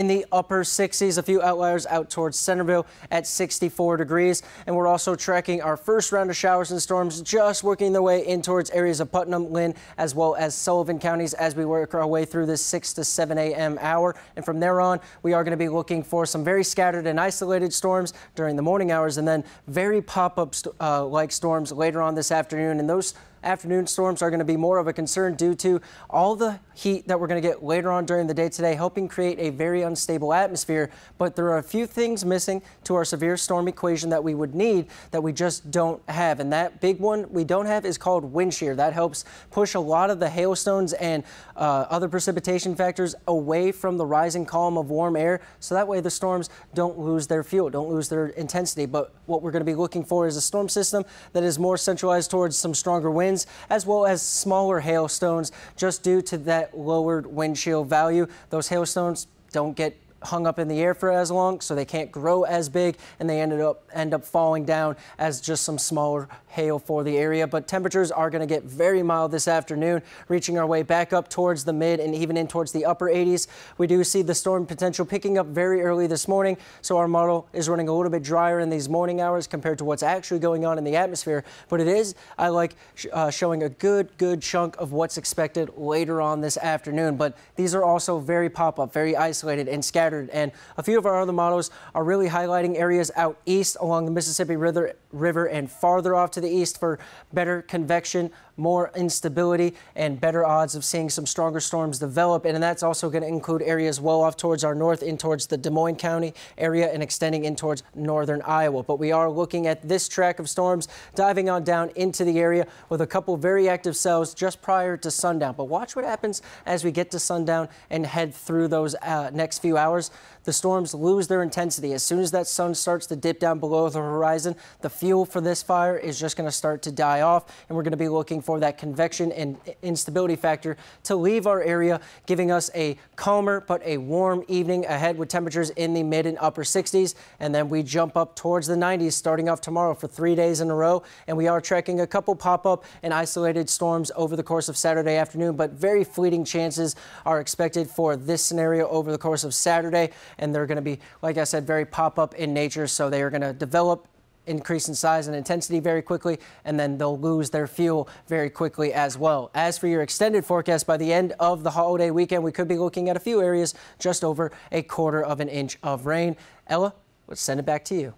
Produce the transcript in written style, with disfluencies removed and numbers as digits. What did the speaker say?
In the upper 60s, a few outliers out towards Centerville at 64 degrees. And we're also tracking our first round of showers and storms just working their way in towards areas of Putnam, Lynn, as well as Sullivan counties as we work our way through this 6 to 7 a.m. hour. And from there on, we are going to be looking for some very scattered and isolated storms during the morning hours and then very pop-up like storms later on this afternoon. And those afternoon storms are going to be more of a concern due to all the heat that we're going to get later on during the day today, helping create a very unstable atmosphere. But there are a few things missing to our severe storm equation that we would need that we just don't have. And that big one we don't have is called wind shear. That helps push a lot of the hailstones and other precipitation factors away from the rising column of warm air. So that way the storms don't lose their fuel, don't lose their intensity. But what we're going to be looking for is a storm system that is more centralized towards some stronger winds, as well as smaller hailstones, just due to that lowered wind chill value. Those hailstones don't get hung up in the air for as long, so they can't grow as big, and they end up falling down as just some smaller hail for the area. But temperatures are going to get very mild this afternoon, reaching our way back up towards the mid and even in towards the upper 80s. We do see the storm potential picking up very early this morning, so our model is running a little bit drier in these morning hours compared to what's actually going on in the atmosphere. But it is, I like showing a good chunk of what's expected later on this afternoon. But these are also very pop-up, very isolated and scattered. And a few of our other models are really highlighting areas out east along the Mississippi River and farther off to the east for better convection, more instability, and better odds of seeing some stronger storms develop. And that's also going to include areas well off towards our north, in towards the Des Moines County area and extending in towards northern Iowa. But we are looking at this track of storms diving on down into the area with a couple very active cells just prior to sundown. But watch what happens as we get to sundown and head through those next few hours. The storms lose their intensity. As soon as that sun starts to dip down below the horizon, the fuel for this fire is just going to start to die off, and we're going to be looking for that convection and instability factor to leave our area, giving us a calmer but a warm evening ahead with temperatures in the mid and upper 60s. And then we jump up towards the 90s starting off tomorrow for 3 days in a row. And we are tracking a couple pop-up and isolated storms over the course of Saturday afternoon, but very fleeting chances are expected for this scenario over the course of Saturday. And they're going to be, like I said, very pop-up in nature, so they are going to develop, increase in size and intensity very quickly, and then they'll lose their fuel very quickly as well. As for your extended forecast, by the end of the holiday weekend, we could be looking at a few areas just over 1/4 of an inch of rain. Ella, let's send it back to you.